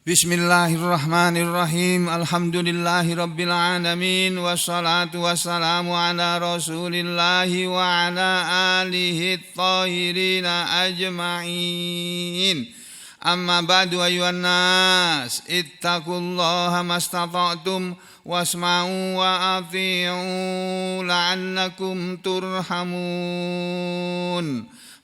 Bismillahirrahmanirrahim. Alhamdulillahirabbil alamin wassalatu wassalamu ala Rasulillahi wa ala alihi thahirin ajma'in. Amma ba'du ayyuhan nas ittaqullaha mastata'tum wasma'u wa athi'u la'allakum turhamun.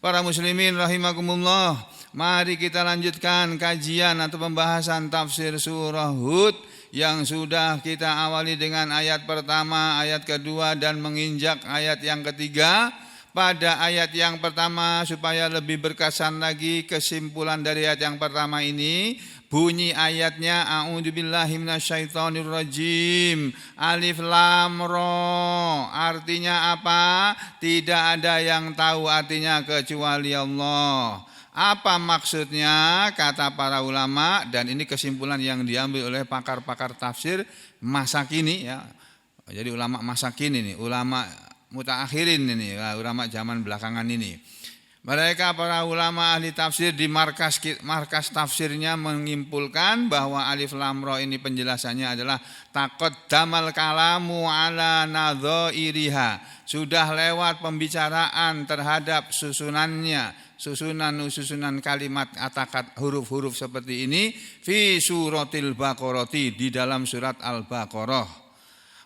Para muslimin rahimakumullah, mari kita lanjutkan kajian atau pembahasan tafsir surah Hud yang sudah kita awali dengan ayat pertama, ayat kedua dan menginjak ayat yang ketiga. Pada ayat yang pertama, supaya lebih berkesan lagi kesimpulan dari ayat yang pertama ini, bunyi ayatnya a'udzubillahi minasyaitonirrajim. Alif lam ra. Artinya apa? Tidak ada yang tahu artinya kecuali Allah. Apa maksudnya? Kata para ulama, dan ini kesimpulan yang diambil oleh pakar-pakar tafsir masa kini ya. Jadi ulama masa kini nih, ulama mutaakhirin ini, ulama zaman belakangan ini. Mereka para ulama ahli tafsir di markas tafsirnya menyimpulkan bahwa alif lam ra ini penjelasannya adalah taqaddamal kalamu ala nadhairiha. Sudah lewat pembicaraan terhadap susunan kalimat atakat huruf-huruf seperti ini fi suratil Baqarati, di dalam surat Al-Baqarah.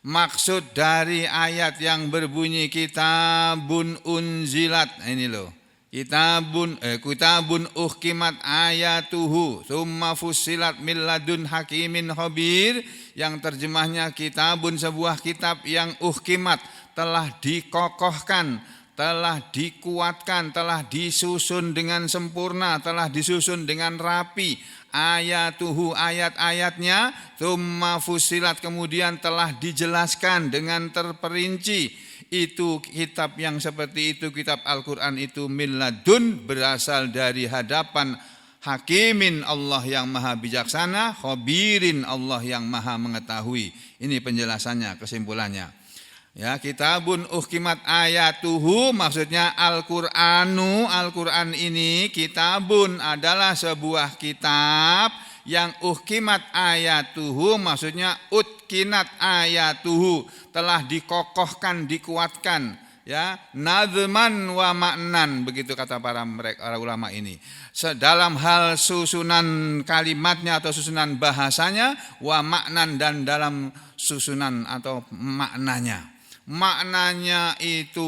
Maksud dari ayat yang berbunyi kitabun unzilat, ini loh. Kitabun uhkimat ayatuhu thumma fussilat min ladun hakimin khabir, yang terjemahnya kitabun sebuah kitab yang uhkimat, telah dikokohkan, telah dikuatkan, telah disusun dengan sempurna, telah disusun dengan rapi. Ayatuhu, ayat-ayatnya, tsumma fussilat, kemudian telah dijelaskan dengan terperinci. Itu kitab yang seperti itu, kitab Al-Quran itu min ladun, berasal dari hadapan hakimin, Allah yang maha bijaksana, khabirin, Allah yang maha mengetahui. Ini penjelasannya, kesimpulannya. Ya, kitabun uhkimat ayatuhu maksudnya Al-Qur'anu, Al-Qur'an ini kitabun adalah sebuah kitab yang uhkimat ayatuhu maksudnya utkinat ayatuhu, telah dikokohkan, dikuatkan ya, nazman wa ma'nan, begitu kata para ulama ini. Dalam hal susunan kalimatnya atau susunan bahasanya, wa ma'nan, dan dalam susunan atau maknanya. Maknanya itu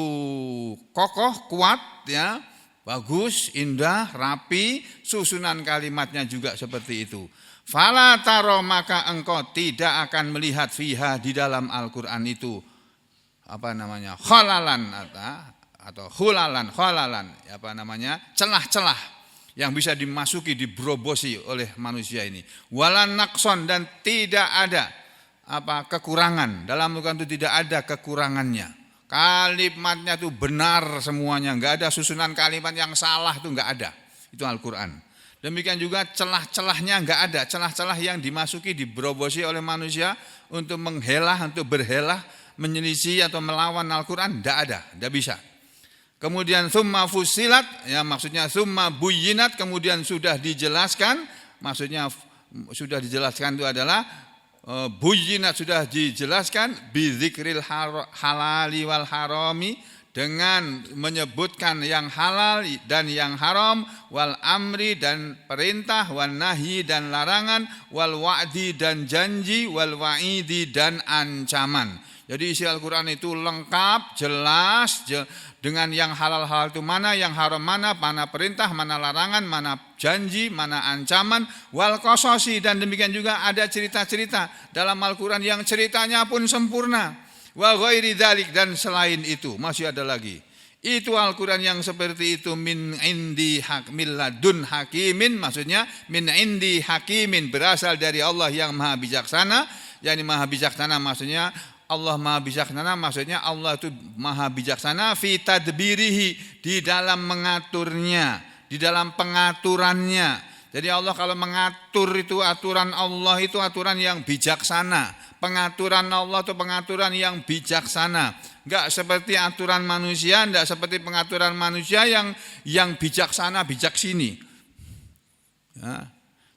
kokoh, kuat ya, bagus, indah, rapi. Susunan kalimatnya juga seperti itu. Fala taro, maka engkau tidak akan melihat fiha, di dalam Al-Qur'an itu khalalan atau khalalan, celah-celah yang bisa dimasuki, dibrobosi oleh manusia ini. Walan naqson, dan tidak ada kekurangan. Dalam Al-Quran itu tidak ada kekurangannya. Kalimatnya itu benar semuanya, enggak ada susunan kalimat yang salah, itu enggak ada. Itu Al-Quran. Demikian juga celah-celahnya enggak ada, celah-celah yang dimasuki, dibrobosi oleh manusia untuk berhelah, menyelisih atau melawan Al-Quran, enggak ada, enggak bisa. Kemudian summa fussilat, ya maksudnya summa buyyinat, kemudian sudah dijelaskan, maksudnya sudah dijelaskan itu adalah buyyinat, sudah dijelaskan, bidzikril halali wal harami, dengan menyebutkan yang halal dan yang haram, wal amri, dan perintah, wal nahyi, dan larangan, wal wa'di, dan janji, wal wa'idi, dan ancaman. Jadi isi Al-Quran itu lengkap, jelas, dengan yang halal itu mana, yang haram mana perintah, mana larangan, mana janji, mana ancaman, wal qasosi, dan demikian juga ada cerita-cerita dalam Al-Quran yang ceritanya pun sempurna, wa ghairi dzalik, dan selain itu masih ada lagi. Itu Al-Quran yang seperti itu, min ladun hakimin, maksudnya min indi hakimin, berasal dari Allah yang maha bijaksana. Yani maha bijaksana maksudnya Allah maha bijaksana, maksudnya Allah itu maha bijaksana fi tadbirihi, di dalam mengaturnya, di dalam pengaturannya. Jadi Allah kalau mengatur itu, aturan Allah itu aturan yang bijaksana. Pengaturan Allah itu pengaturan yang bijaksana. Enggak seperti aturan manusia, enggak seperti pengaturan manusia yang bijaksana, bijaksini. Ya.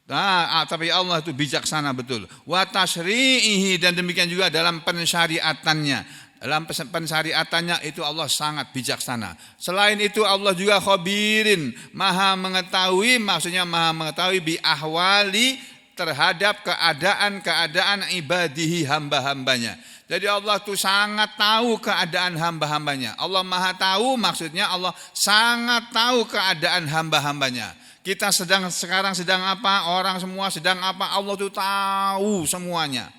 Nah, tapi Allah itu bijaksana betul. Wa tasyri'ihi, dan demikian juga dalam pensyariatannya. Dalam pensyariatannya itu Allah sangat bijaksana. Selain itu Allah juga khabirin, maha mengetahui, maksudnya maha mengetahui bi ahwali, terhadap keadaan-keadaan ibadihi, hamba-hambanya. Jadi Allah itu sangat tahu keadaan hamba-hambanya. Allah maha tahu, maksudnya Allah sangat tahu keadaan hamba-hambanya. Kita sekarang sedang apa, orang semua sedang apa, Allah itu tahu semuanya.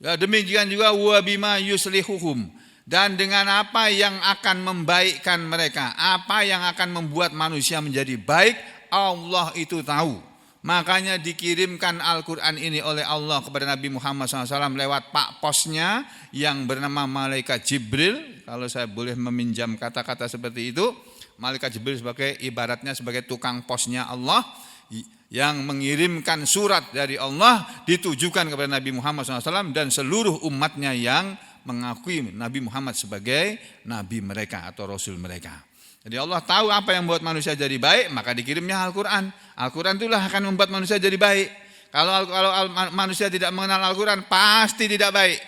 Ya, demikian juga wa bima yuslihuhum, dan dengan apa yang akan membaikkan mereka, apa yang akan membuat manusia menjadi baik, Allah itu tahu. Makanya dikirimkan Al-Quran ini oleh Allah kepada Nabi Muhammad SAW lewat pak posnya yang bernama Malaikat Jibril. Kalau saya boleh meminjam kata-kata seperti itu, Malaikat Jibril sebagai ibaratnya sebagai tukang posnya Allah, yang mengirimkan surat dari Allah ditujukan kepada Nabi Muhammad SAW dan seluruh umatnya yang mengakui Nabi Muhammad sebagai Nabi mereka atau Rasul mereka. Jadi Allah tahu apa yang membuat manusia jadi baik, maka dikirimnya Al-Quran. Al-Quran itulah akan membuat manusia jadi baik. Kalau manusia tidak mengenal Al-Quran, pasti tidak baik.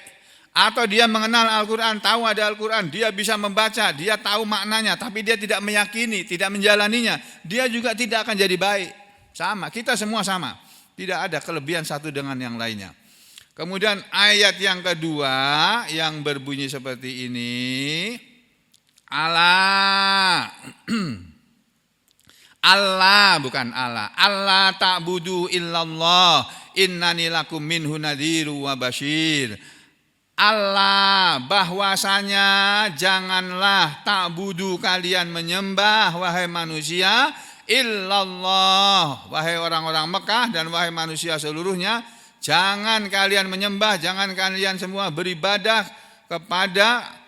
Atau dia mengenal Al-Quran, tahu ada Al-Quran, dia bisa membaca, dia tahu maknanya, tapi dia tidak meyakini, tidak menjalaninya, dia juga tidak akan jadi baik. Sama, kita semua sama. Tidak ada kelebihan satu dengan yang lainnya. Kemudian ayat yang kedua yang berbunyi seperti ini. Allah. Allah bukan Allah. Allah ta'budu illallah. Innani lakum minhu nadhiru wa basyir. Allah, bahwasanya janganlah ta'budu, kalian menyembah wahai manusia, illallah, wahai orang-orang Mekah dan wahai manusia seluruhnya, jangan kalian menyembah, jangan kalian semua beribadah kepada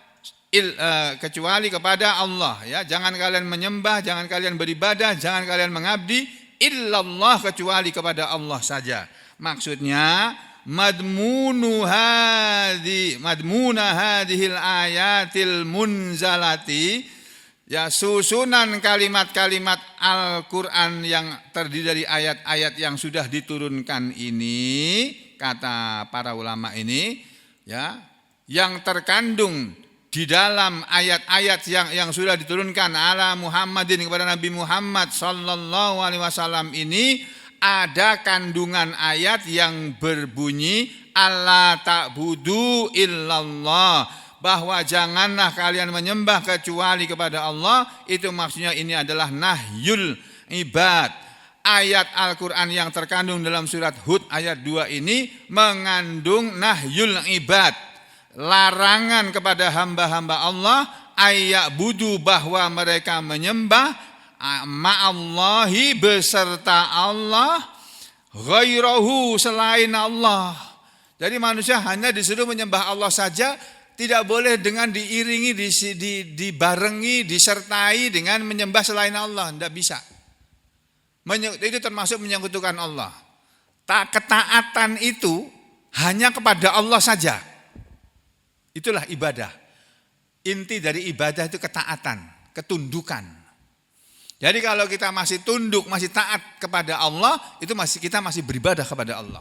kecuali kepada Allah, ya. Jangan kalian menyembah, jangan kalian beribadah, jangan kalian mengabdi illallah, kecuali kepada Allah saja. Maksudnya madmuna hadhil ayatil munzalati, ya, susunan kalimat-kalimat Al-Quran yang terdiri dari ayat-ayat yang sudah diturunkan ini, kata para ulama ini, ya, yang terkandung di dalam ayat-ayat yang sudah diturunkan ala Muhammadin, kepada Nabi Muhammad sallallahu alaihi wasallam ini, ada kandungan ayat yang berbunyi alla ta'budu illallah, bahwa janganlah kalian menyembah kecuali kepada Allah. Itu maksudnya ini adalah nahyul ibad. Ayat Al-Quran yang terkandung dalam surat Hud ayat 2 ini mengandung nahyul ibad, larangan kepada hamba-hamba Allah ayyabudu, bahwa mereka menyembah ma'allahi, beserta Allah, ghairahu, selain Allah. Jadi manusia hanya disuruh menyembah Allah saja, tidak boleh dengan diiringi, dibarengi, disertai dengan menyembah selain Allah. Tidak bisa. Itu termasuk menyekutukan Allah. Ketaatan itu hanya kepada Allah saja. Itulah ibadah. Inti dari ibadah itu ketaatan, ketundukan. Jadi kalau kita masih tunduk, masih taat kepada Allah, itu kita masih beribadah kepada Allah.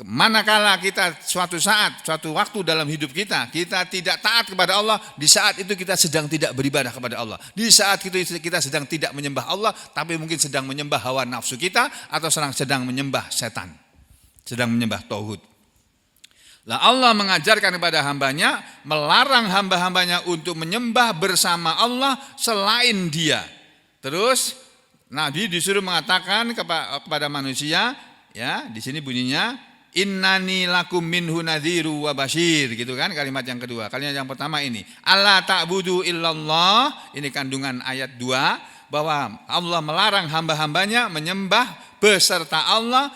Manakala kita suatu saat, suatu waktu dalam hidup kita tidak taat kepada Allah, di saat itu kita sedang tidak beribadah kepada Allah. Di saat itu kita sedang tidak menyembah Allah, tapi mungkin sedang menyembah hawa nafsu kita, atau sedang menyembah setan, sedang menyembah tauhid. Lah Allah mengajarkan kepada hambanya, melarang hamba-hambanya untuk menyembah bersama Allah selain Dia. Terus Nabi disuruh mengatakan kepada manusia, ya, di sini bunyinya innani lakum minhu nadhiru wa basyir, gitu kan, kalimat yang kedua. Kalimat yang pertama ini alla ta'budu illallah, ini kandungan ayat 2, bahwa Allah melarang hamba-hambanya menyembah beserta Allah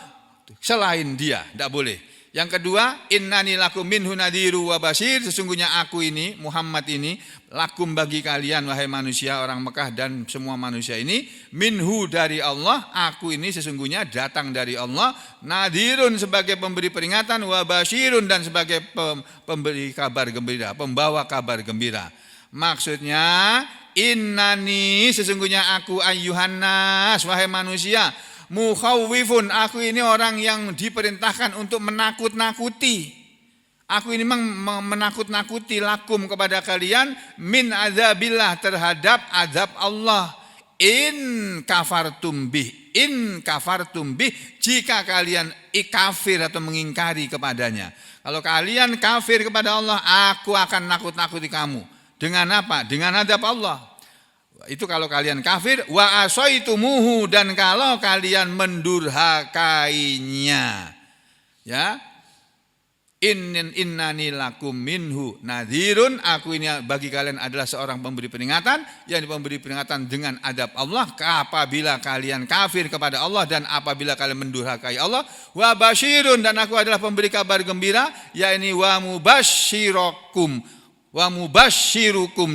selain Dia, tidak boleh. Yang kedua, innani lakum minhu nadhiru wa basyir, sesungguhnya aku ini, Muhammad ini, lakum bagi kalian wahai manusia, orang Mekah dan semua manusia ini, minhu dari Allah, aku ini sesungguhnya datang dari Allah, nadhirun sebagai pemberi peringatan, wa basyirun dan sebagai pemberi kabar gembira, pembawa kabar gembira. Maksudnya innani, sesungguhnya aku ayyuhan nas, wahai manusia, Mukhawwifun, aku ini orang yang diperintahkan untuk menakut-nakuti. Aku ini menakut-nakuti lakum kepada kalian min adzabillah, terhadap azab Allah. In kafartum bih, jika kalian kafir atau mengingkari kepadanya. Kalau kalian kafir kepada Allah, aku akan nakut-nakuti kamu. Dengan apa? Dengan azab Allah. Itu kalau kalian kafir. Wa asaitumuhu, dan kalau kalian mendurhakainya. Ya. Innani lakum minhu nadhirun, aku ini bagi kalian adalah seorang pemberi peringatan, yang memberi peringatan dengan adab Allah apabila kalian kafir kepada Allah dan apabila kalian mendurhakai Allah. Wa basyirun, dan aku adalah pemberi kabar gembira, yakni wa mubasyirukum,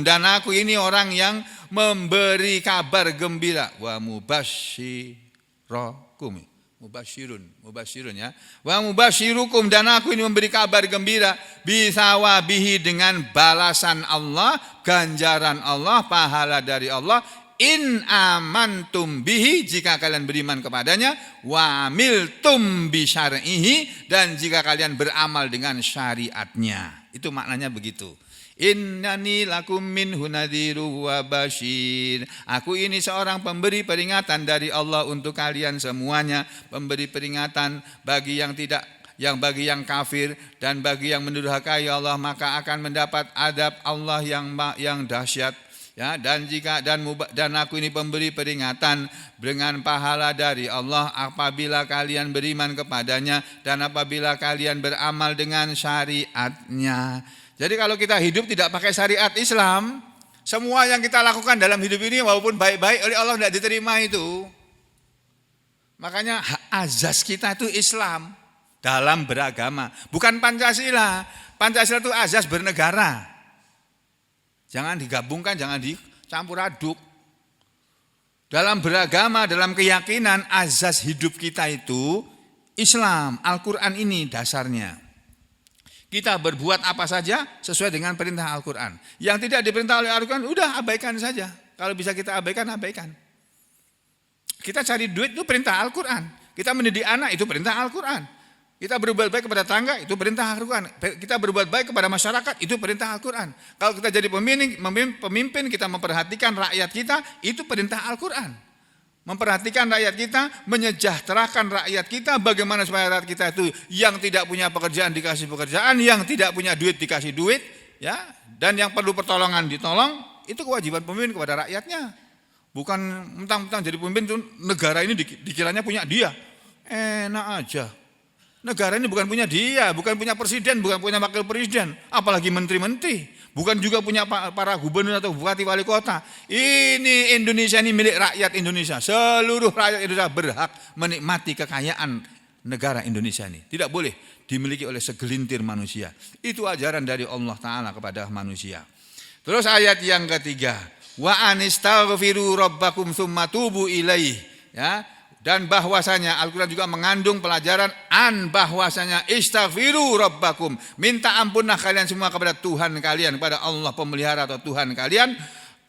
dan aku ini orang yang memberi kabar gembira. Wa mubasyirukum, Mubasyirun ya. Wa mubasyirukum, dan aku ini memberi kabar gembira bisawabihi, dengan balasan Allah, ganjaran Allah, pahala dari Allah. In amantum bihi, jika kalian beriman kepadanya. Wa amiltum bi syar'ihi, dan jika kalian beramal dengan syariatnya. Itu maknanya begitu. Innani lakum minhu nadhiru wa basyir. Aku ini seorang pemberi peringatan dari Allah untuk kalian semuanya, pemberi peringatan bagi yang bagi yang kafir dan bagi yang mendurhakai Allah, maka akan mendapat adab Allah yang dahsyat. Ya, dan aku ini pemberi peringatan dengan pahala dari Allah apabila kalian beriman kepadanya dan apabila kalian beramal dengan syariatnya. Jadi kalau kita hidup tidak pakai syariat Islam, semua yang kita lakukan dalam hidup ini walaupun baik-baik oleh Allah tidak diterima itu. Makanya azas kita itu Islam dalam beragama, bukan Pancasila. Pancasila itu azas bernegara. Jangan digabungkan, jangan dicampur aduk. Dalam beragama, dalam keyakinan, azas hidup kita itu Islam, Al-Quran ini dasarnya. Kita berbuat apa saja sesuai dengan perintah Al-Quran. Yang tidak diperintah oleh Al-Quran, udah abaikan saja. Kalau bisa kita abaikan, abaikan. Kita cari duit itu perintah Al-Quran. Kita mendidik anak itu perintah Al-Quran. Kita berbuat baik kepada tangga itu perintah Al-Quran. Kita berbuat baik kepada masyarakat itu perintah Al-Quran. Kalau kita jadi pemimpin, kita memperhatikan rakyat kita, itu perintah Al-Quran. Memperhatikan rakyat kita, menyejahterakan rakyat kita, bagaimana supaya rakyat kita itu yang tidak punya pekerjaan dikasih pekerjaan, yang tidak punya duit dikasih duit, ya, dan yang perlu pertolongan ditolong. Itu kewajiban pemimpin kepada rakyatnya. Bukan mentang-mentang jadi pemimpin itu negara ini dikiranya punya dia. Enak aja. Negara ini bukan punya dia, bukan punya presiden, bukan punya wakil presiden, apalagi menteri-menteri. Bukan juga punya para gubernur atau bupati wali kota. Ini Indonesia ini milik rakyat Indonesia. Seluruh rakyat Indonesia berhak menikmati kekayaan negara Indonesia ini. Tidak boleh dimiliki oleh segelintir manusia. Itu ajaran dari Allah Ta'ala kepada manusia. Terus ayat yang ketiga. Wa anistaghfiru rabbakum tsumma tubu ilaih. Ya. Dan bahwasanya Al-Quran juga mengandung pelajaran bahwasanya istaghfiru rabbakum, minta ampunlah kalian semua kepada Tuhan kalian, kepada Allah pemelihara atau Tuhan kalian,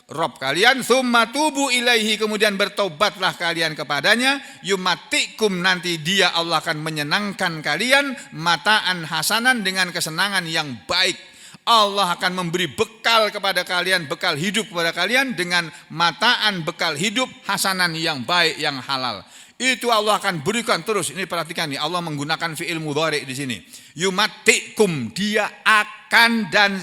Rabb kalian, tsumma tubu ilaihi, kemudian bertobatlah kalian kepadanya, yumatikum, nanti dia Allah akan menyenangkan kalian, mataan hasanan, dengan kesenangan yang baik. Allah akan memberi bekal kepada kalian, bekal hidup kepada kalian dengan mataan, bekal hidup hasanan yang baik, yang halal. Itu Allah akan berikan terus. Ini perhatikan nih, Allah menggunakan fi'il mudhari di sini. Yumatikum, dia akan dan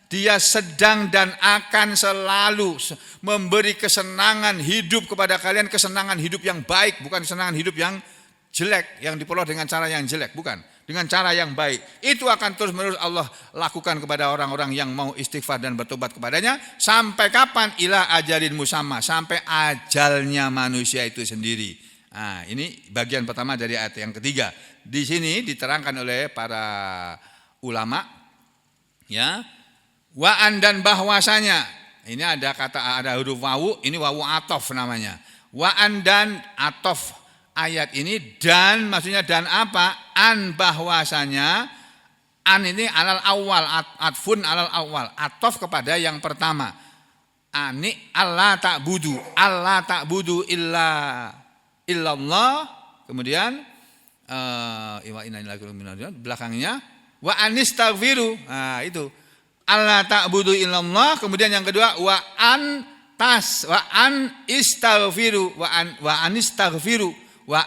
dia sedang dan akan selalu memberi kesenangan hidup kepada kalian, kesenangan hidup yang baik, bukan kesenangan hidup yang jelek, yang diperoleh dengan cara yang jelek, bukan. Dengan cara yang baik. Itu akan terus menerus Allah lakukan kepada orang-orang yang mau istighfar dan bertobat kepadanya. Sampai kapan? Ila ajalin musamma, sampai ajalnya manusia itu sendiri. Nah, ini bagian pertama dari ayat yang ketiga. Di sini diterangkan oleh para ulama, ya, wa'an, dan bahwasanya. Ini ada huruf wawu, ini wawu atof namanya. Wa'an dan atof ayat ini, dan maksudnya dan apa? An, bahwasanya. An ini alal awal, atfun alal awal, atof kepada yang pertama. Ani Allah tak budu illa illallah, kemudian belakangnya wa anistaghfiru. Nah, itu. Allah ta'budu illallah, kemudian yang kedua wa an istaghfiru wa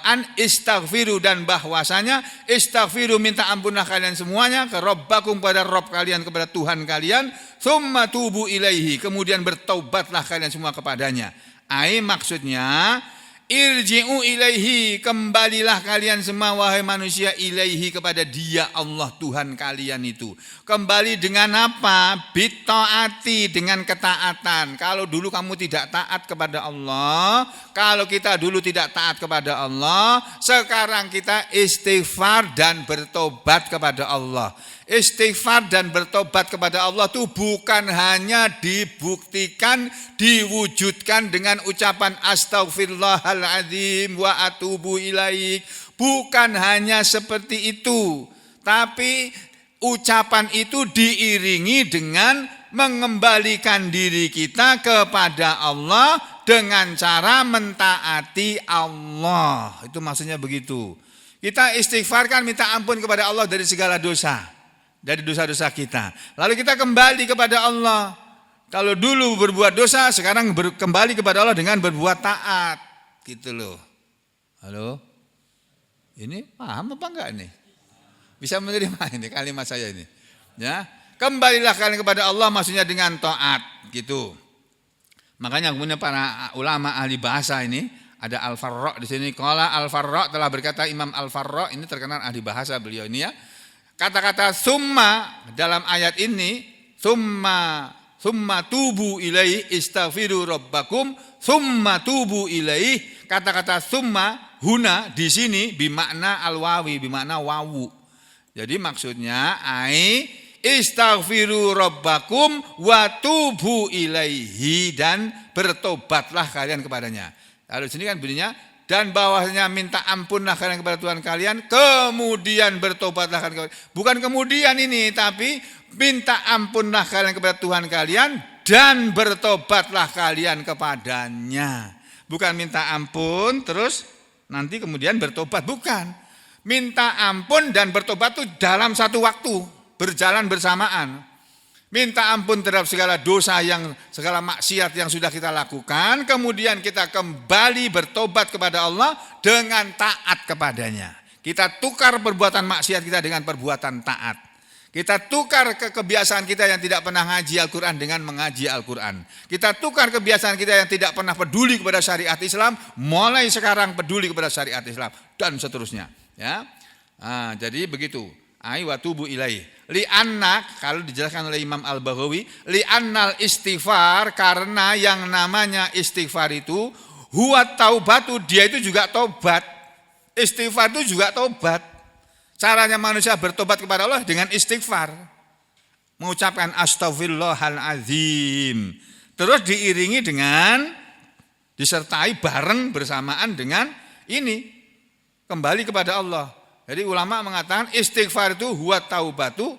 an istaghfiru, dan bahwasanya istaghfiru, minta ampunlah kalian semuanya ke Rabbakum, pada Rabb kalian, kepada Tuhan kalian, tsumma tubu ilaihi, kemudian bertaubatlah kalian semua kepadanya. Maksudnya irji'u ilaihi, kembalilah kalian semua wahai manusia, ilaihi, kepada Dia Allah Tuhan kalian itu. Kembali dengan apa? Bittaati, dengan ketaatan. Kalau dulu kamu tidak taat kepada Allah, kalau kita dulu tidak taat kepada Allah, sekarang kita istighfar dan bertobat kepada Allah. Istighfar dan bertobat kepada Allah itu bukan hanya dibuktikan, diwujudkan dengan ucapan astaghfirullahaladzim wa atubu ilaik. Bukan hanya seperti itu, tapi ucapan itu diiringi dengan mengembalikan diri kita kepada Allah dengan cara mentaati Allah. Itu maksudnya begitu. Kita istighfar kan minta ampun kepada Allah dari segala dosa, dari dosa-dosa kita. Lalu kita kembali kepada Allah. Kalau dulu berbuat dosa, sekarang kembali kepada Allah dengan berbuat taat. Gitu loh. Halo? Ini paham apa enggak nih? Bisa menerima ini kalimat saya ini? Ya, kembalilah kalian kepada Allah, maksudnya dengan taat, gitu. Makanya kemudian para ulama ahli bahasa ini, ada Al-Farra di sini. Qala Al-Farra, telah berkata Imam Al-Farra, ini terkenal ahli bahasa beliau ini ya. Kata-kata summa dalam ayat ini, summa tubu ilaihi istaghfiru rabbakum summa tubu ilaihi. Kata-kata summa huna di sini bimakna al-wawi, bimakna wawu. Jadi maksudnya istaghfiru rabbakum wa tubu ilaihi, dan bertobatlah kalian kepadanya. Lalu sini kan bunyinya, dan bawahnya minta ampunlah kalian kepada Tuhan kalian, kemudian bertobatlah kalian. Bukan kemudian ini, tapi minta ampunlah kalian kepada Tuhan kalian dan bertobatlah kalian kepadanya. Bukan minta ampun terus nanti kemudian bertobat, bukan. Minta ampun dan bertobat itu dalam satu waktu, berjalan bersamaan. Minta ampun terhadap segala dosa, segala maksiat yang sudah kita lakukan, kemudian kita kembali bertobat kepada Allah dengan taat kepadanya. Kita tukar perbuatan maksiat kita dengan perbuatan taat. Kita tukar kebiasaan kita yang tidak pernah ngaji Al-Quran dengan mengaji Al-Quran. Kita tukar kebiasaan kita yang tidak pernah peduli kepada syariat Islam, mulai sekarang peduli kepada syariat Islam, dan seterusnya. Ya, jadi begitu. Wa tubu ilaih. Li'anna, kalau dijelaskan oleh Imam Al-Baghawi, li'annal istighfar, karena yang namanya istighfar itu huwa taubatu, dia itu juga tobat. Istighfar itu juga tobat. Caranya manusia bertobat kepada Allah dengan istighfar, mengucapkan astaghfirullahaladzim, terus diiringi dengan, disertai bareng bersamaan dengan ini, kembali kepada Allah. Jadi ulama mengatakan istighfar itu huwa taubatu,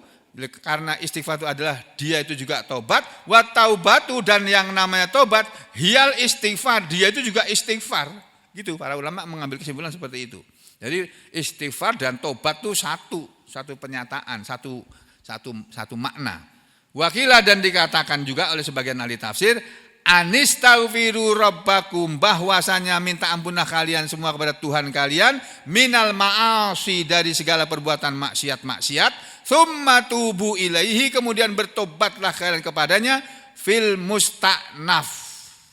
karena istighfar itu adalah dia itu juga tobat. Wa taubatu, dan yang namanya tobat, hiyal istighfar, dia itu juga istighfar. Gitu, para ulama mengambil kesimpulan seperti itu. Jadi istighfar dan tobat itu satu penyataan, satu makna. Wakilah, dan dikatakan juga oleh sebagian ahli tafsir, anistaghfiru rabbakum, bahwasanya minta ampunlah kalian semua kepada Tuhan kalian, minal ma'asi, dari segala perbuatan maksiat-maksiat, tsumma tubu ilaihi, kemudian bertobatlah kalian kepadanya, fil musta'naf,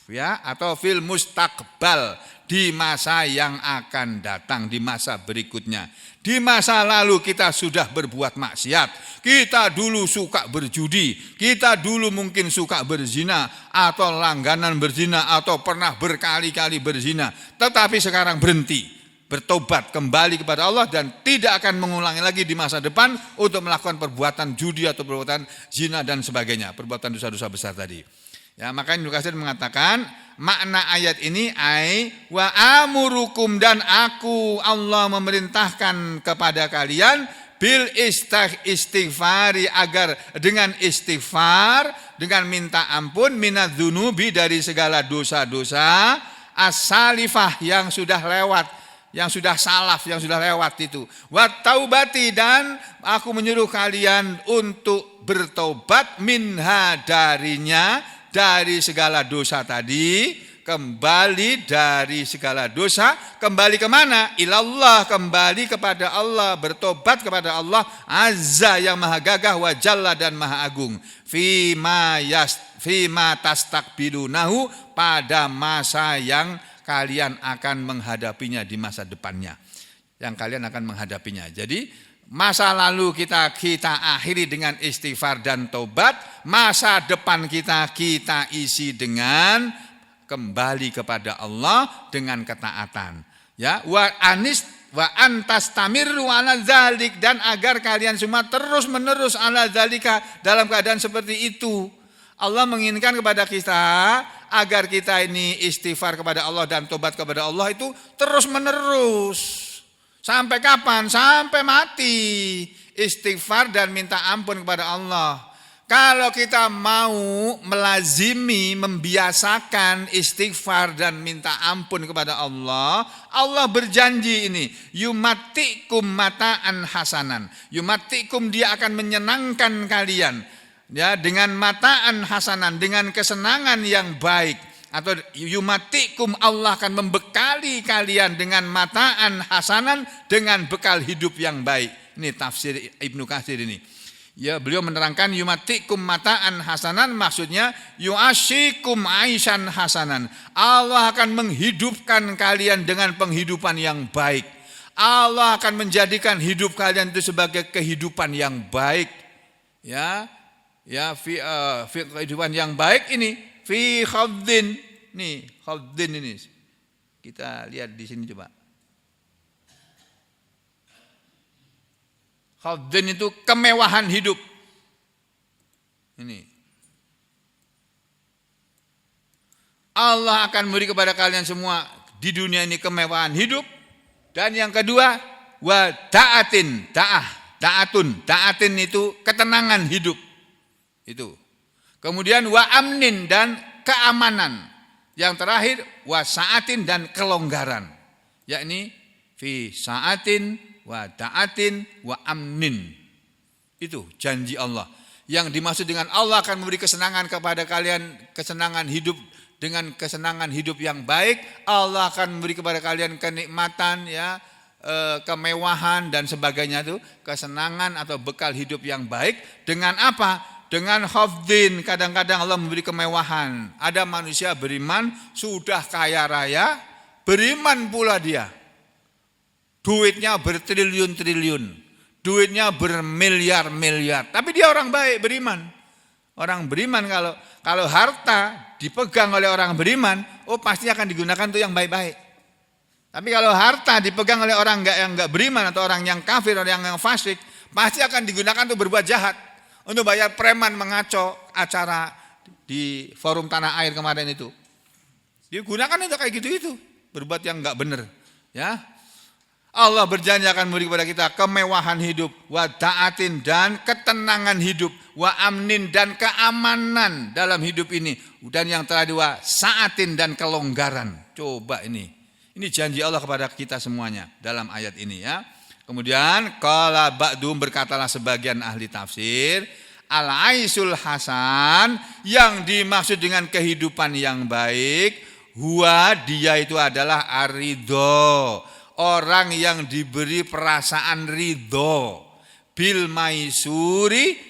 ya, atau fil mustaqbal, di masa yang akan datang, di masa berikutnya. Di masa lalu kita sudah berbuat maksiat, kita dulu suka berjudi, kita dulu mungkin suka berzina, atau langganan berzina, atau pernah berkali-kali berzina, tetapi sekarang berhenti, bertobat kembali kepada Allah, dan tidak akan mengulangi lagi di masa depan untuk melakukan perbuatan judi atau perbuatan zina dan sebagainya, perbuatan dosa-dosa besar tadi. Ya, makanya Ibnu Katsir mengatakan makna ayat ini wa amurukum, dan aku Allah memerintahkan kepada kalian bil istighfari, agar dengan istighfar, dengan minta ampun, minadzunubi, dari segala dosa-dosa, as-salifah yang sudah lewat, yang sudah salaf, yang sudah lewat itu. Wa taubati, dan aku menyuruh kalian untuk bertobat minha, darinya, dari segala dosa tadi, kembali dari segala dosa, kembali kemana? Ilallah, kembali kepada Allah, bertobat kepada Allah azza yang maha gagah, wa jalla dan maha agung. Fima tastakbilunahu, pada masa yang kalian akan menghadapinya di masa depannya. Yang kalian akan menghadapinya. Jadi masa lalu kita akhiri dengan istighfar dan taubat. Masa depan kita isi dengan kembali kepada Allah dengan ketaatan. Ya, wa antastamiru ala dzalik, dan agar kalian semua terus menerus ala dzalika, dalam keadaan seperti itu. Allah menginginkan kepada kita agar kita ini istighfar kepada Allah dan tobat kepada Allah itu terus menerus. Sampai kapan? Sampai mati. Istighfar dan minta ampun kepada Allah. Kalau kita mau melazimi, membiasakan istighfar dan minta ampun kepada Allah, Allah berjanji ini, yumatikum mata'an hasanan. Yumatikum, dia akan menyenangkan kalian. Ya, dengan mataan hasanan, dengan kesenangan yang baik. Atau yumatikum, Allah akan membekali kalian dengan mataan hasanan, dengan bekal hidup yang baik. Ini tafsir Ibnu Katsir ini. Ya, beliau menerangkan yumatikum mataan hasanan, maksudnya yu'asyikum aisyan hasanan. Allah akan menghidupkan kalian dengan penghidupan yang baik. Allah akan menjadikan hidup kalian itu sebagai kehidupan yang baik. Ya, kehidupan yang baik ini fi khawdin. Nih, khawdin ini. Kita lihat di sini coba. Khawdin itu kemewahan hidup. Ini. Allah akan memberi kepada kalian semua di dunia ini kemewahan hidup. Dan yang kedua, wa ta'atin, ta'atin itu ketenangan hidup. Itu. Kemudian wa amnin, dan keamanan. Yang terakhir wa sa'atin, dan kelonggaran. Yakni fi sa'atin wa ta'atin wa amnin. Itu janji Allah. Yang dimaksud dengan Allah akan memberi kesenangan kepada kalian, kesenangan hidup dengan kesenangan hidup yang baik. Allah akan memberi kepada kalian kenikmatan, ya, kemewahan dan sebagainya itu, kesenangan atau bekal hidup yang baik. Dengan apa? Dengan khafdin. Kadang-kadang Allah memberi kemewahan. Ada manusia beriman, sudah kaya raya, beriman pula dia. Duitnya bertriliun-triliun, duitnya bermiliar-miliar. Tapi dia orang baik, beriman. Orang beriman kalau harta dipegang oleh orang beriman, pasti akan digunakan untuk yang baik-baik. Tapi kalau harta dipegang oleh orang yang enggak beriman atau orang yang kafir, orang yang fasik, pasti akan digunakan untuk berbuat jahat. Untuk bayar preman mengaco acara di forum tanah air kemarin itu. Digunakan itu kayak gitu itu, berbuat yang enggak benar, ya. Allah berjanji akan memberi kepada kita kemewahan hidup, wa ta'atin, dan ketenangan hidup, wa amnin, dan keamanan dalam hidup ini. Dan yang terakhir wa sa'atin, dan kelonggaran. Coba ini janji Allah kepada kita semuanya dalam ayat ini, ya. Kemudian qala ba'dum, berkatalah sebagian ahli tafsir, al-aisul hasan, yang dimaksud dengan kehidupan yang baik, huwa, dia itu adalah aridho, orang yang diberi perasaan ridho, bil maisuri,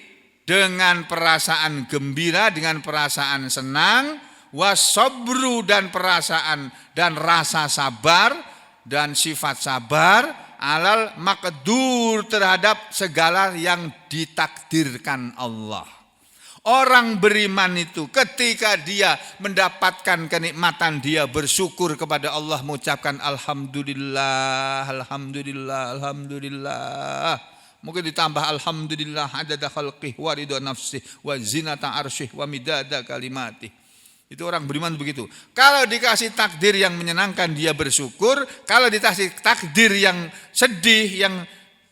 dengan perasaan gembira, dengan perasaan senang, wasobru, dan perasaan dan rasa sabar dan sifat sabar, alal makdur, terhadap segala yang ditakdirkan Allah. Orang beriman itu ketika dia mendapatkan kenikmatan, dia bersyukur kepada Allah, mengucapkan alhamdulillah, alhamdulillah, alhamdulillah. Mungkin ditambah alhamdulillah adada khalqih wa ridha nafsih wa zinata arsyih wa midada kalimatih. Itu orang beriman begitu. Kalau dikasih takdir yang menyenangkan, dia bersyukur. Kalau dikasih takdir yang sedih,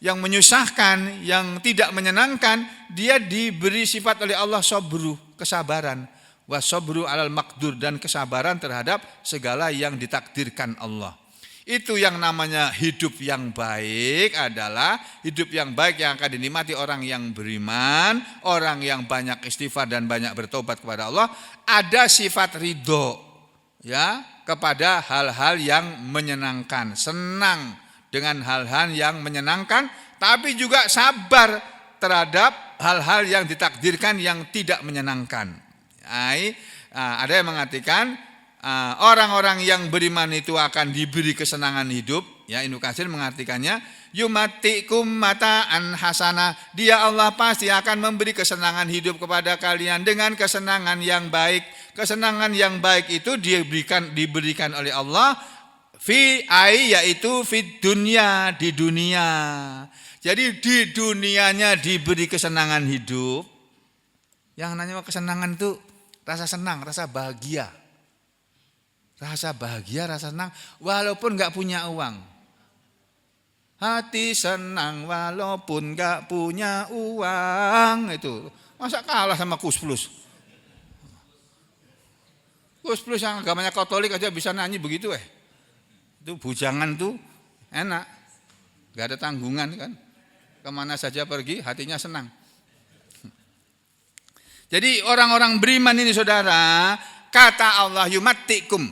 yang menyusahkan, yang tidak menyenangkan, dia diberi sifat oleh Allah sabru, kesabaran. Wasabru alal maqdur, dan kesabaran terhadap segala yang ditakdirkan Allah. Itu yang namanya hidup yang baik, adalah hidup yang baik yang akan dinikmati orang yang beriman, orang yang banyak istighfar dan banyak bertobat kepada Allah. Ada sifat ridho, ya, kepada hal-hal yang menyenangkan, senang dengan hal-hal yang menyenangkan, tapi juga sabar terhadap hal-hal yang ditakdirkan yang tidak menyenangkan. Ada yang mengatakan orang-orang yang beriman itu akan diberi kesenangan hidup. Ya, Ibnu Katsir mengartikannya, yumatikum mata'an hasanah. Dia Allah pasti akan memberi kesenangan hidup kepada kalian dengan kesenangan yang baik. Kesenangan yang baik itu diberikan oleh Allah yaitu fid dunya, di dunia. Jadi di dunianya diberi kesenangan hidup. Yang namanya kesenangan itu rasa senang, rasa bahagia. Rasa bahagia, rasa senang walaupun gak punya uang. Hati senang walaupun gak punya uang. Itu masa kalah sama Kus Plus. Kus Plus yang agamanya Katolik aja bisa nyanyi begitu. Itu bujangan tuh enak, gak ada tanggungan kan. Kemana saja pergi hatinya senang. Jadi orang-orang beriman ini saudara, kata Allah, yumatikum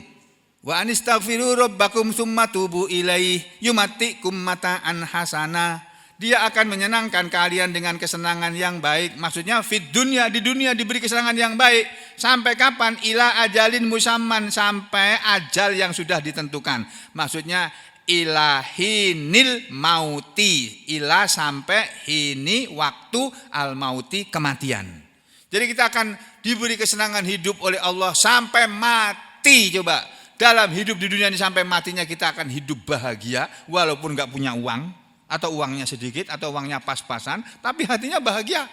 wa anistaghfiru rabbakum tsumma tubu ilaih yumatikum mata'an hasana. Dia akan menyenangkan kalian dengan kesenangan yang baik. Maksudnya fid dunya, di dunia diberi kesenangan yang baik. Sampai kapan? Ila ajalin musamman, sampai ajal yang sudah ditentukan. Maksudnya ila hinil mauti, ila sampai hini waktu al mauti, kematian. Jadi kita akan diberi kesenangan hidup oleh Allah sampai mati. Coba, dalam hidup di dunia ini sampai matinya kita akan hidup bahagia walaupun gak punya uang, atau uangnya sedikit, atau uangnya pas-pasan, tapi hatinya bahagia.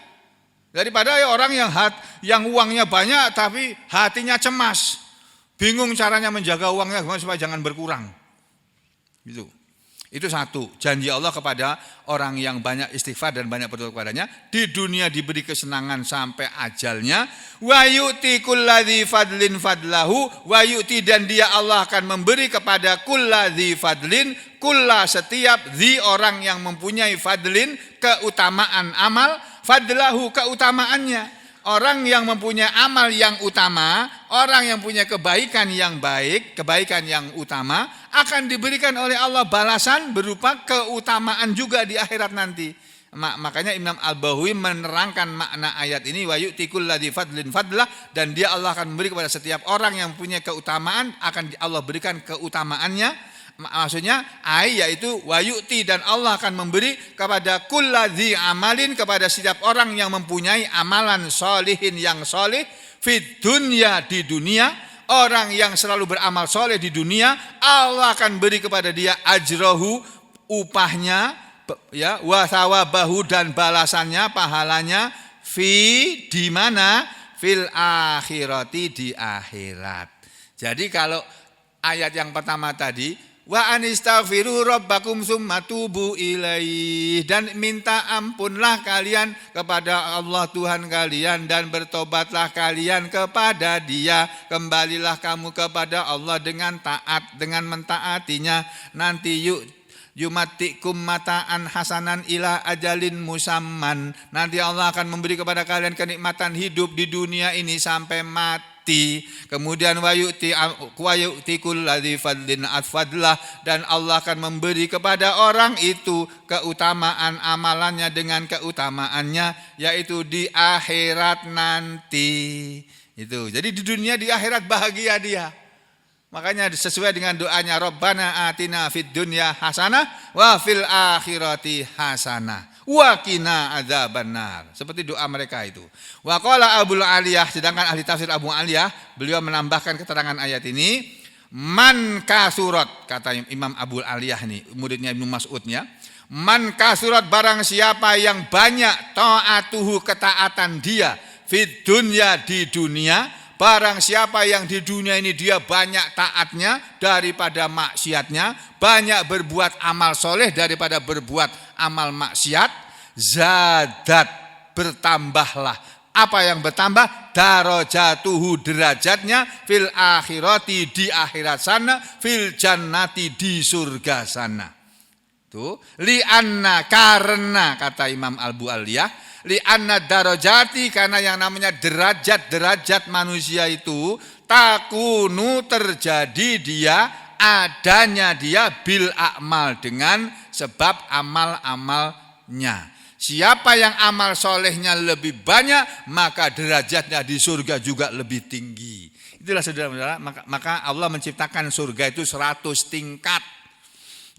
Daripada orang yang uangnya banyak tapi hatinya cemas, bingung caranya menjaga uangnya supaya jangan berkurang. Gitu. Itu satu, janji Allah kepada orang yang banyak istighfar dan banyak berdoa kepadanya. Di dunia diberi kesenangan sampai ajalnya. Wa yu'ti kulladzi fadlin fadlahu, wa yu'ti, dan dia Allah akan memberi kepada kulladzi fadlin, kulla setiap di orang yang mempunyai fadlin, keutamaan amal, fadlahu keutamaannya. Orang yang mempunyai amal yang utama, orang yang punya kebaikan yang baik, kebaikan yang utama, akan diberikan oleh Allah balasan berupa keutamaan juga di akhirat nanti. Makanya Imam Al-Bahawi menerangkan makna ayat ini, wa yu'ti kulladzi fadlin fadlah, dan dia Allah akan memberi kepada setiap orang yang punya keutamaan, akan Allah berikan keutamaannya. Maksudnya yaitu wa yu'ti, dan Allah akan memberi kepada kulladzi amalin, kepada setiap orang yang mempunyai amalan solihin yang soleh, fid dunya, di dunia. Orang yang selalu beramal soleh di dunia, Allah akan beri kepada dia ajrohu, upahnya, ya, wa thawabahu, dan balasannya, pahalanya, di mana? Fil akhirati, di akhirat. Jadi kalau ayat yang pertama tadi, wa anistaghfiru rabbakum tsumma tubu ilaih, dan minta ampunlah kalian kepada Allah Tuhan kalian dan bertobatlah kalian kepada Dia, kembalilah kamu kepada Allah dengan taat, dengan mentaatinya. Nanti yumatikum mata'an hasanan ila ajalin musamman, nanti Allah akan memberi kepada kalian kenikmatan hidup di dunia ini sampai mati. Kemudian wa yu'ti kulladzi fadlin atfadlah, dan Allah akan memberi kepada orang itu keutamaan amalannya dengan keutamaannya, yaitu di akhirat nanti. Itu. Jadi di dunia, di akhirat bahagia dia. Makanya sesuai dengan doanya, Rabbana atina fid dunya hasanah wa fil akhirati hasanah wa qina adzabannar. Seperti doa mereka itu. Wa qala Abul Aliyah, sedangkan ahli tafsir Abu Aliyah, beliau menambahkan keterangan ayat ini, man kasurat, kata Imam Abul Aliyah ini, muridnya Ibnu Mas'udnya, man kasurat, barang siapa yang banyak taatuhu, ketaatan dia, fid dunya, di dunia. Barang siapa yang di dunia ini dia banyak taatnya daripada maksiatnya, banyak berbuat amal soleh daripada berbuat amal maksiat, zadat, bertambahlah Apa yang bertambah? Darajatuhu, derajatnya, fil akhirati, di akhirat sana, fil jannati, di surga sana. Tuh, li'anna, karena kata Imam Al-Bu'aliyah, li'anna darajati, karena yang namanya derajat-derajat manusia itu takunu, terjadi dia, adanya dia, bil a'mal, dengan sebab amal-amalnya. Siapa yang amal solehnya lebih banyak, maka derajatnya di surga juga lebih tinggi. Itulah saudara-saudara, maka Allah menciptakan surga itu 100 tingkat.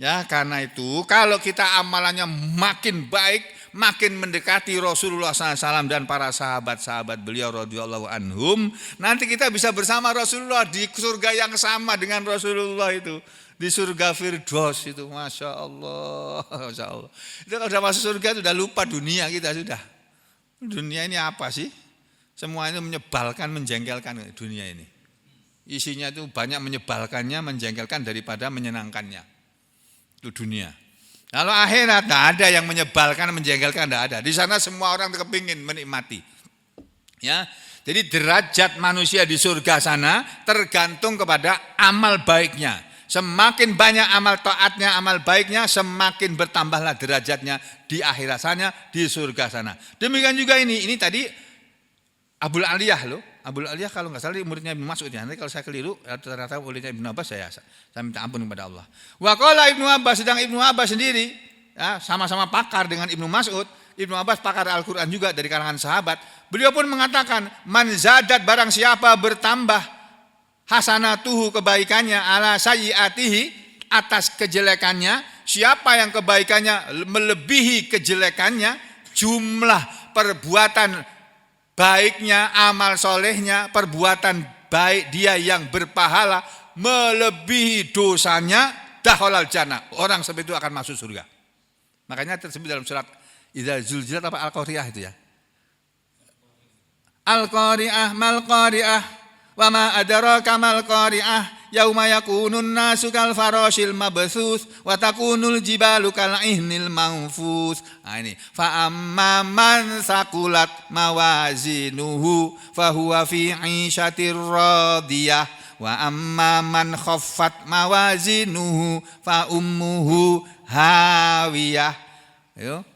Ya, karena itu kalau kita amalannya makin baik, makin mendekati Rasulullah SAW dan para sahabat-sahabat beliau radhiyallahu anhum, nanti kita bisa bersama Rasulullah di surga yang sama dengan Rasulullah itu. Di surga Firdaus itu, Masya Allah, Masya Allah. Itu kalau sudah masuk surga itu sudah lupa dunia kita sudah. Dunia ini apa sih? Semua itu menyebalkan, menjengkelkan dunia ini. Isinya itu banyak menyebalkannya, menjengkelkan daripada menyenangkannya. Itu dunia. Kalau akhirat tidak ada yang menyebalkan, menjengkelkan, tidak ada. Di sana semua orang kepingin menikmati. Ya, jadi derajat manusia di surga sana tergantung kepada amal baiknya. Semakin banyak amal taatnya, amal baiknya, semakin bertambahlah derajatnya di akhirat sana, di surga sana. Demikian juga ini tadi Abul Aliyah loh. Abul Aliyah kalau nggak salah muridnya Ibnu Mas'ud ya. Nanti kalau saya keliru, ternyata muridnya Ibnu Abbas, saya minta ampun kepada Allah. Wa qala Ibnu Abbas, sedang Ibnu Abbas sendiri ya, sama-sama pakar dengan Ibnu Mas'ud. Ibnu Abbas pakar Al-Quran juga dari kalangan sahabat. Beliau pun mengatakan, man zadat, barang siapa bertambah hasanatuhu, kebaikannya, ala sayyiatihi, atas kejelekannya. Siapa yang kebaikannya melebihi kejelekannya, jumlah perbuatan baiknya, amal solehnya, perbuatan baik dia yang berpahala melebihi dosanya, dakhalal jannah, orang seperti itu akan masuk surga. Makanya tersebut dalam surat Idza Zulzilat apa Al-Qari'ah itu ya. Al-Qari'ah mal Qari'ah wa ma adraka mal Qari'ah yauma yakunun nasu kal farashil mabthus wa takunul jibalu kal ihnil manfus. Nah ini, fa amma man saqulat mawazinuhu fa huwa fi 'ishatir radiyah wa amma man khaffat mawazinuhu fa ummuhu hawiyah. Yo.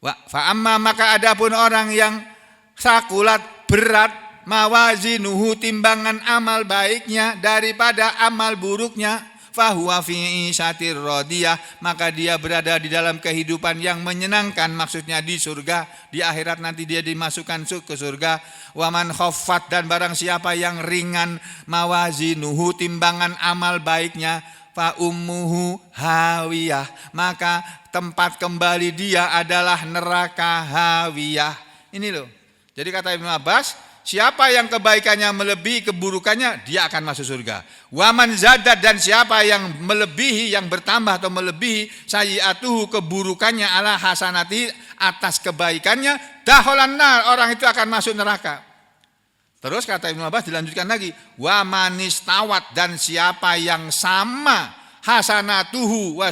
Fa amma, maka adapun orang yang sakulat, berat, mawazinuhu, timbangan amal baiknya daripada amal buruknya, fahuwa fi isyatir radiyah, maka dia berada di dalam kehidupan yang menyenangkan, maksudnya di surga, di akhirat nanti dia dimasukkan ke surga. Waman khaffat, dan barang siapa yang ringan mawazinuhu, timbangan amal baiknya, fa ummuhu hawiyah, maka tempat kembali dia adalah neraka hawiyah. Ini loh. Jadi kata Ibnu Abbas, siapa yang kebaikannya melebihi keburukannya, dia akan masuk surga. Waman zadat, dan siapa yang melebihi, yang bertambah atau melebihi sayyi'atuhu, keburukannya, ala hasanati, atas kebaikannya, dakhalan nar, orang itu akan masuk neraka. Terus kata Ibnu Abbas dilanjutkan lagi, wa manistawat, dan siapa yang sama hasanatuhu wa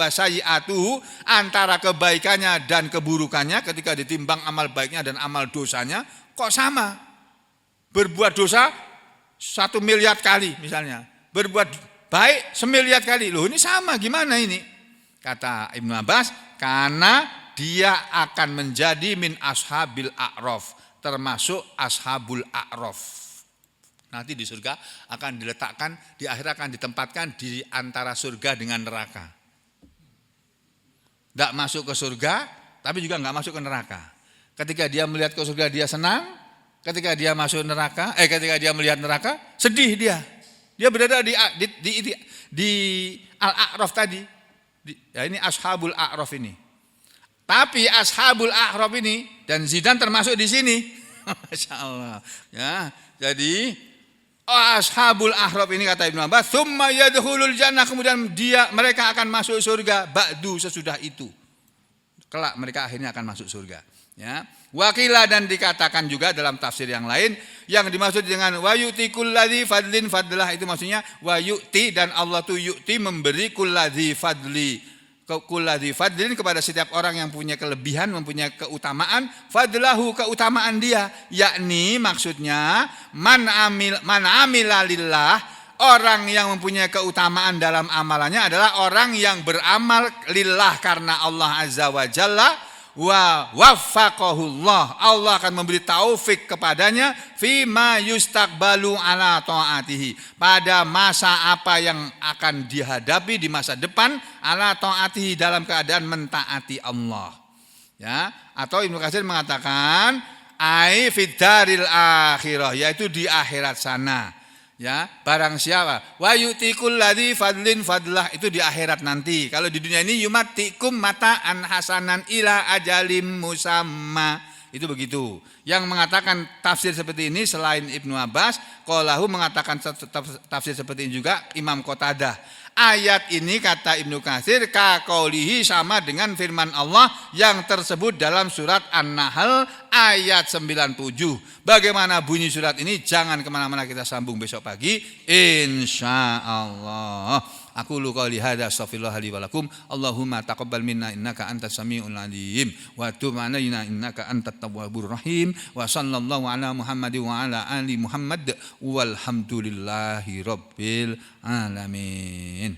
sayyi'atuhu, antara kebaikannya dan keburukannya, ketika ditimbang amal baiknya dan amal dosanya, kok sama? Berbuat dosa 1 miliar kali misalnya, berbuat baik 1 miliar kali. Loh ini sama, gimana ini? Kata Ibnu Abbas, karena dia akan menjadi min ashabil a'raf, termasuk ashabul a'raf. Nanti di surga akan diletakkan, di akhir akan ditempatkan di antara surga dengan neraka. Tidak masuk ke surga, tapi juga enggak masuk ke neraka. Ketika dia melihat ke surga dia senang, ketika dia masuk neraka, ketika dia melihat neraka sedih dia. Dia berada di al-a'raf tadi. Ya, ini ashabul a'raf ini. Tapi ashabul a'raf ini, dan Zidan termasuk di sini. Masya Allah. Ya, jadi ashabul a'raf ini kata Ibnu Abbas, tsumma yadkhulul jannah, kemudian mereka akan masuk surga ba'du, sesudah itu. Kelak mereka akhirnya akan masuk surga. Ya. Wakilah, dan dikatakan juga dalam tafsir yang lain, yang dimaksud dengan wa yu'ti kulladzi fadlin fadlah, itu maksudnya wa yu'ti, dan Allah tuh yu'ti, memberi kulladzi fadli, kulladzi fadlin, kepada setiap orang yang punya kelebihan, mempunyai keutamaan, fadlahu, keutamaan dia, yakni maksudnya man amila lillah, orang yang mempunyai keutamaan dalam amalannya adalah orang yang beramal lillah karena Allah Azza wa Jalla, wa waffaqahullah, Allah akan memberi taufik kepadanya fima yustaqbalu ala taatihi, pada masa apa yang akan dihadapi di masa depan, ala taatihi, dalam keadaan mentaati Allah. Ya, atau Ibnu Katsir mengatakan ai fid daril akhirah, yaitu di akhirat sana. Ya, barang siapa wa yutikul ladzi fadlin fadlah, itu di akhirat nanti. Kalau di dunia ini yumatikum mata'an hasanan ila ajalim musamma, itu begitu. Yang mengatakan tafsir seperti ini selain Ibnu Abbas, qalahu mengatakan tafsir seperti ini juga Imam Qatadah. Ayat ini kata Ibnu Katsir kaqaulihi, sama dengan firman Allah yang tersebut dalam surat An-Nahl ayat 97. Bagaimana bunyi surat ini? Jangan kemana-mana, kita sambung besok pagi insyaallah. Aku lu qouli hadza astaghfirullah li wa lakum. Allahumma taqabbal minna innaka antas samiul alim wa tub alaina innaka antat tawwabur rahim. Wa sallallahu ala Muhammadin wa ala ali Muhammad walhamdulillahi rabbil alamin.